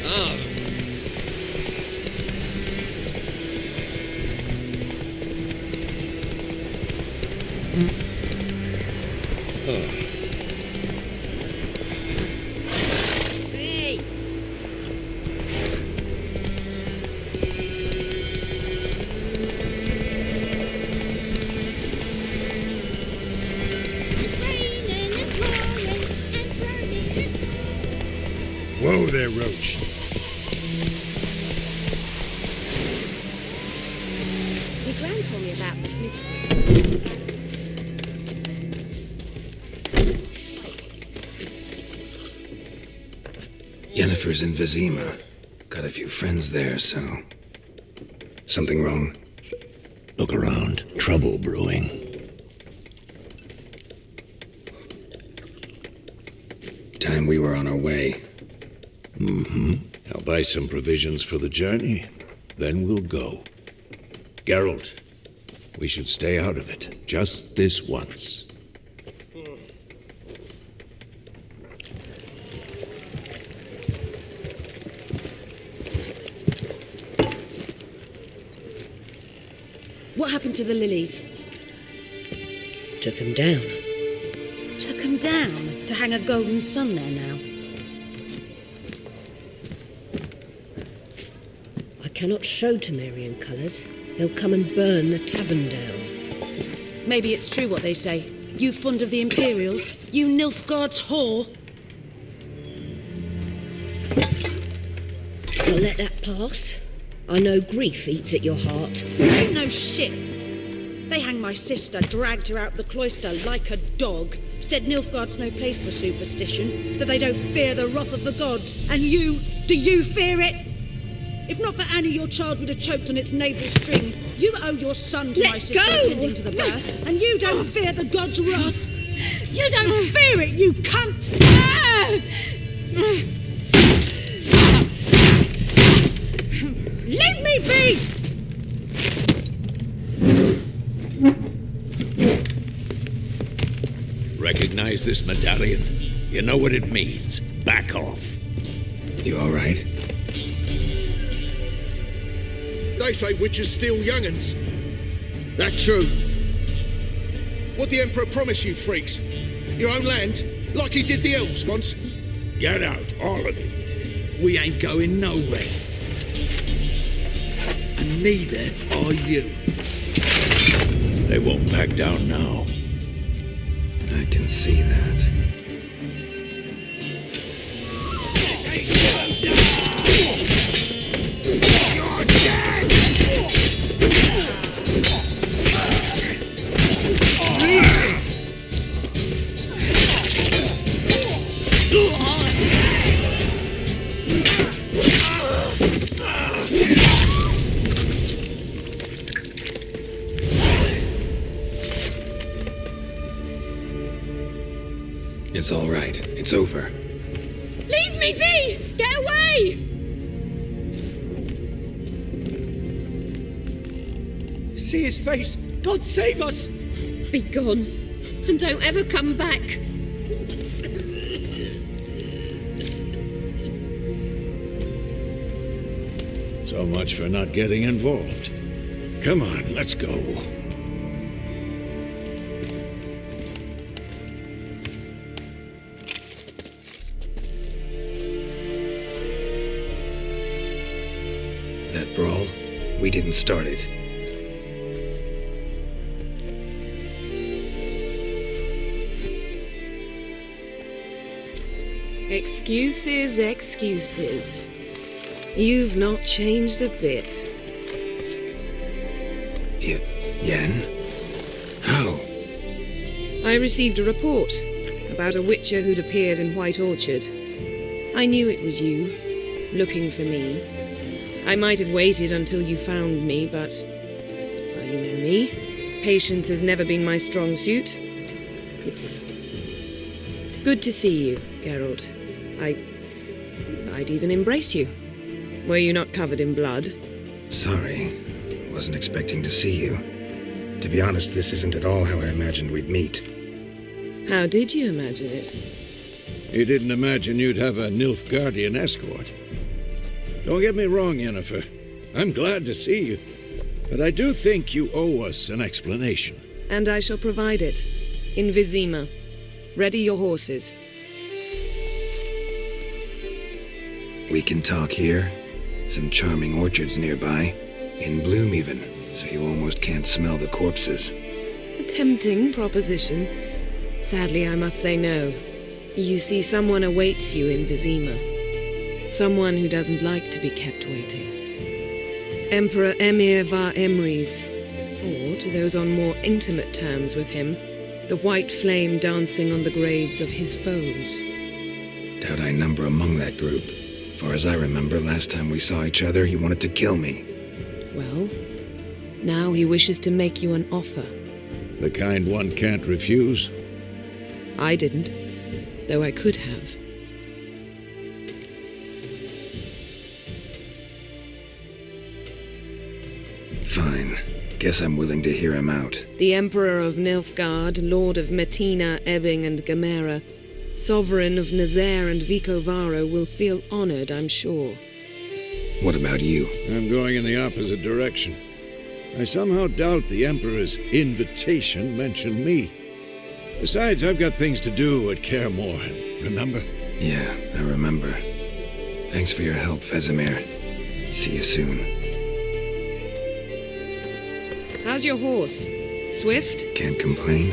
Ah. Whoa there, Roach. My gran told me about the Smith. Yennefer's in Vizima. Got a few friends there, so... Something wrong? Look around. Trouble brewing. Time we were on our way. Mm-hmm. I'll buy some provisions for the journey. Then we'll go. Geralt, we should stay out of it. Just this once. What happened to the lilies? Took 'em down. Took 'em down to hang a golden sun there now. I cannot show Temerian colours. They'll come and burn the tavern down. Maybe it's true what they say. You fond of the Imperials? You Nilfgaard's whore? I'll let that pass. I know grief eats at your heart. You know shit. They hanged my sister, dragged her out the cloister like a dog, said Nilfgaard's no place for superstition, that they don't fear the wrath of the gods. And you, do you fear it? If not for Annie, your child would have choked on its navel string. You owe your son to my sister attending to the birth, and you don't fear the gods' wrath. You don't fear it, you cunt! Leave me be! Recognize this medallion? You know what it means. Back off. You all right? They say witches steal young'uns. That true? What the Emperor promise you, freaks? Your own land? Like he did the elves once? Get out, all of you. We ain't going nowhere. And neither are you. They won't back down now. I can see that. You're dead! It's all right. It's over. Leave me be! Get away! See his face! God save us! Be gone, and don't ever come back. So much for not getting involved. Come on, let's go. That brawl, we didn't start it. Excuses, excuses. You've not changed a bit. Yen? How? I received a report about a witcher who'd appeared in White Orchard. I knew it was you, looking for me. I might have waited until you found me, but... well, you know me. Patience has never been my strong suit. It's... good to see you, Geralt. I'd even embrace you. Were you not covered in blood? Sorry. Wasn't expecting to see you. To be honest, this isn't at all how I imagined we'd meet. How did you imagine it? You didn't imagine you'd have a Nilfgaardian escort. Don't get me wrong, Yennefer. I'm glad to see you. But I do think you owe us an explanation. And I shall provide it. In Vizima. Ready your horses. We can talk here. Some charming orchards nearby. In bloom even, so you almost can't smell the corpses. A tempting proposition. Sadly, I must say no. You see, someone awaits you in Vizima. Someone who doesn't like to be kept waiting. Emperor Emir var Emrys, or, to those on more intimate terms with him, the white flame dancing on the graves of his foes. Doubt I number among that group. Far as I remember, last time we saw each other, he wanted to kill me. Well, now he wishes to make you an offer. The kind one can't refuse? I didn't, though I could have. Fine. Guess I'm willing to hear him out. The Emperor of Nilfgaard, Lord of Metina, Ebbing and Gamera, Sovereign of Nazaire and Vicovaro will feel honored, I'm sure. What about you? I'm going in the opposite direction. I somehow doubt the Emperor's invitation mentioned me. Besides, I've got things to do at Kaer Morhen, remember? Yeah, I remember. Thanks for your help, Vesemir. See you soon. How's your horse? Swift? Can't complain.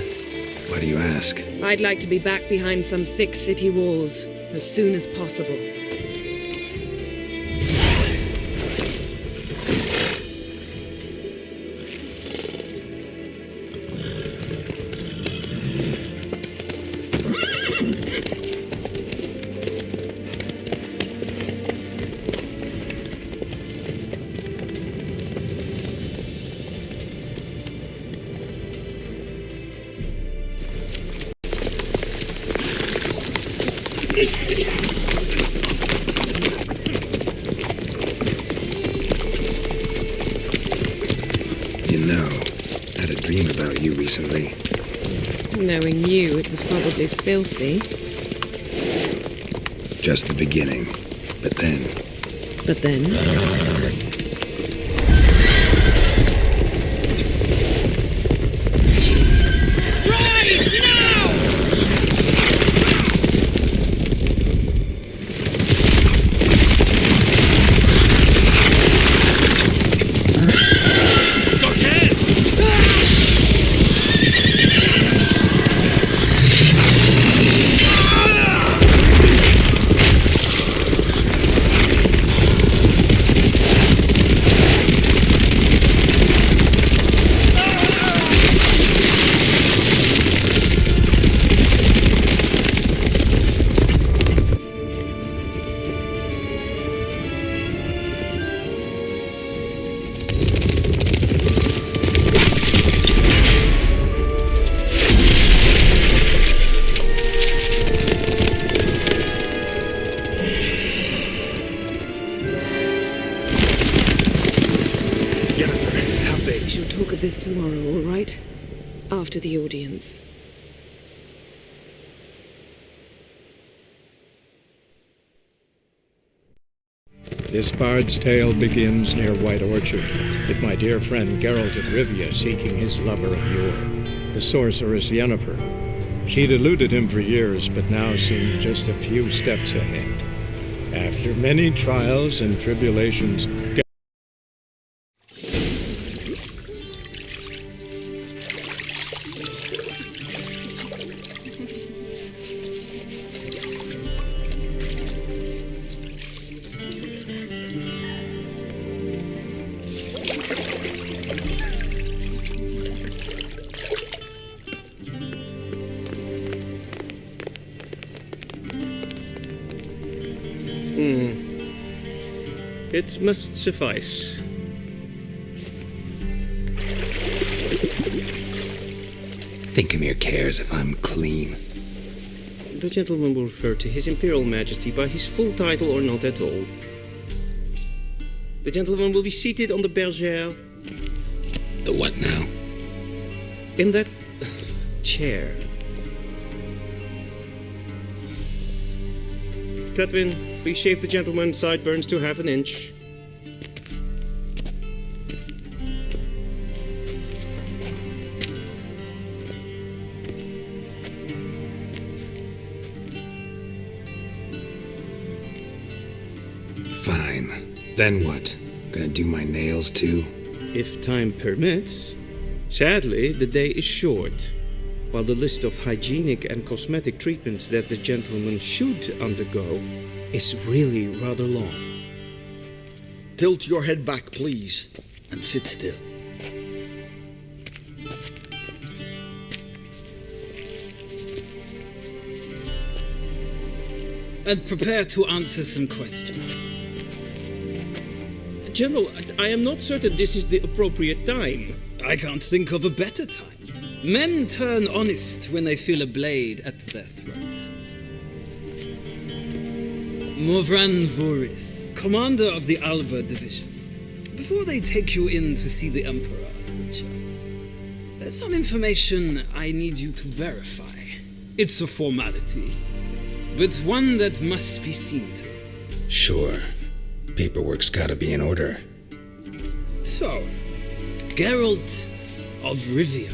Why do you ask? I'd like to be back behind some thick city walls as soon as possible. You know, I had a dream about you recently. Knowing you, it was probably filthy. Just the beginning. But then... But then? This tomorrow, all right? After the audience. This bard's tale begins near White Orchard, with my dear friend Geralt of Rivia seeking his lover of yore, the sorceress Yennefer. She'd eluded him for years, but now seemed just a few steps ahead. After many trials and tribulations, It must suffice. Thingmere cares if I'm clean. The gentleman will refer to His Imperial Majesty by his full title or not at all. The gentleman will be seated on the bergère. The what now? In that chair. Catwin, please shave the gentleman's sideburns to half an inch. Fine. Then what? Gonna do my nails too? If time permits. Sadly, the day is short, while the list of hygienic and cosmetic treatments that the gentleman should undergo is really rather long. Tilt your head back, please, and sit still. And prepare to answer some questions. General, I am not certain this is the appropriate time. I can't think of a better time. Men turn honest when they feel a blade at their throat. Morvran Voris, commander of the Alba Division. Before they take you in to see the Emperor, Witcher, there's some information I need you to verify. It's a formality, but one that must be seen to. Sure. Paperwork's gotta be in order. So, Geralt of Rivia.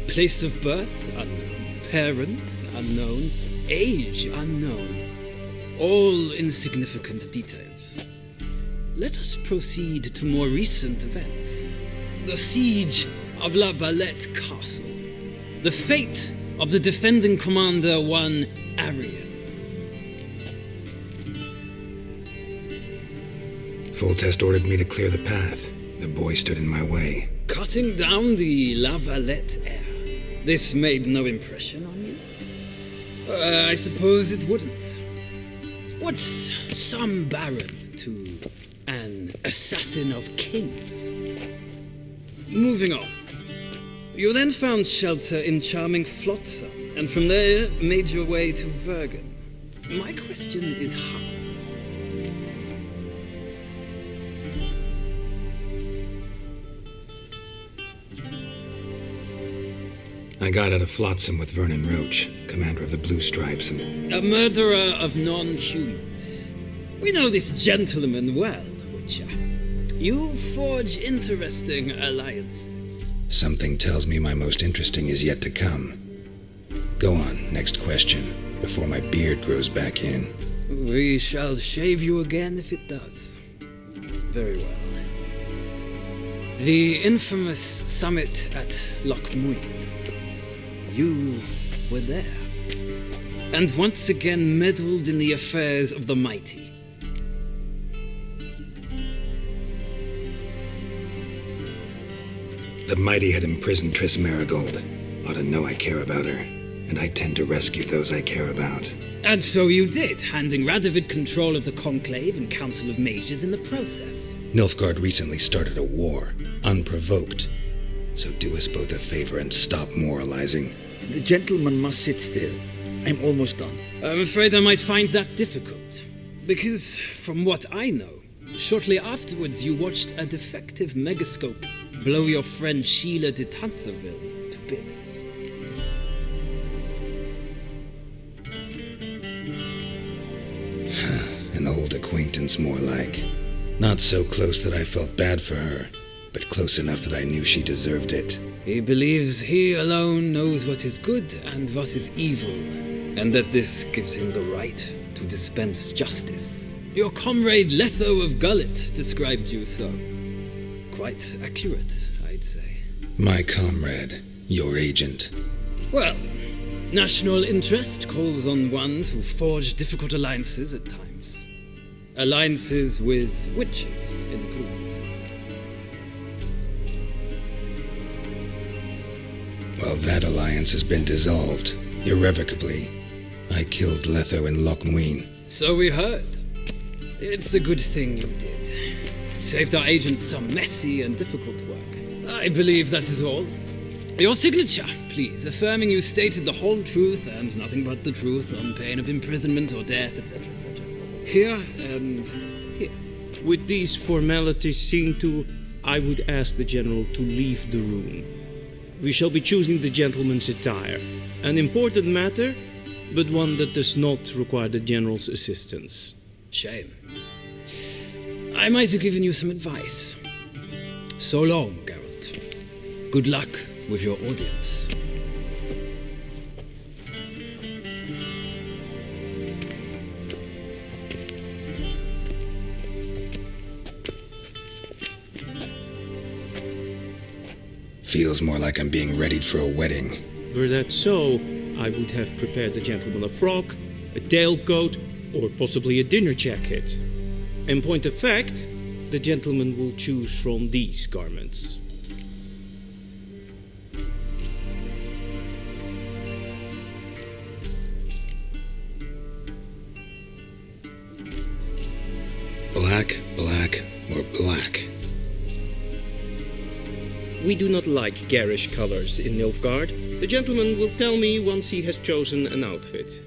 Place of birth unknown. Parents unknown. Age unknown. All insignificant details. Let us proceed to more recent events. The siege of La Valette Castle. The fate of the defending commander, one Arian. Foltest ordered me to clear the path. The boy stood in my way. Cutting down the La Valette heir. This made no impression on you? I suppose it wouldn't. What's some baron to an assassin of kings? Moving on. You then found shelter in charming Flotsam, and from there made your way to Vergen. My question is how? I got out of Flotsam with Vernon Roach, commander of the Blue Stripes, and... A murderer of non-humans. We know this gentleman well, Witcher. You forge interesting alliances. Something tells me my most interesting is yet to come. Go on, next question, before my beard grows back in. We shall shave you again if it does. Very well. The infamous summit at Loch Muin. You were there, and once again meddled in the affairs of the mighty. The mighty had imprisoned Triss Marigold. Ought to know I care about her, and I tend to rescue those I care about. And so you did, handing Radovid control of the Conclave and Council of Mages in the process. Nilfgaard recently started a war, unprovoked. So do us both a favor and stop moralizing. The gentleman must sit still. I'm almost done. I'm afraid I might find that difficult. Because, from what I know, shortly afterwards you watched a defective megascope blow your friend Sheila de Tanserville to bits. An old acquaintance, more like. Not so close that I felt bad for her, but close enough that I knew she deserved it. He believes he alone knows what is good and what is evil, and that this gives him the right to dispense justice. Your comrade Letho of Gullet described you so. Quite accurate, I'd say. My comrade, your agent. Well, national interest calls on one to forge difficult alliances at times. Alliances with witches included. Well, that alliance has been dissolved, irrevocably. I killed Letho in Loch Muin. So we heard. It's a good thing you did. Saved our agent some messy and difficult work. I believe that is all. Your signature, please, affirming you stated the whole truth and nothing but the truth on pain of imprisonment or death, etc., etc. Here and here. With these formalities seen to, I would ask the General to leave the room. We shall be choosing the gentleman's attire. An important matter, but one that does not require the General's assistance. Shame. I might have given you some advice. So long, Geralt. Good luck with your audience. Feels more like I'm being readied for a wedding. Were that so, I would have prepared the gentleman a frock, a tailcoat, or possibly a dinner jacket. In point of fact, the gentleman will choose from these garments. Black, black, or black? We do not like garish colors in Nilfgaard. The gentleman will tell me once he has chosen an outfit.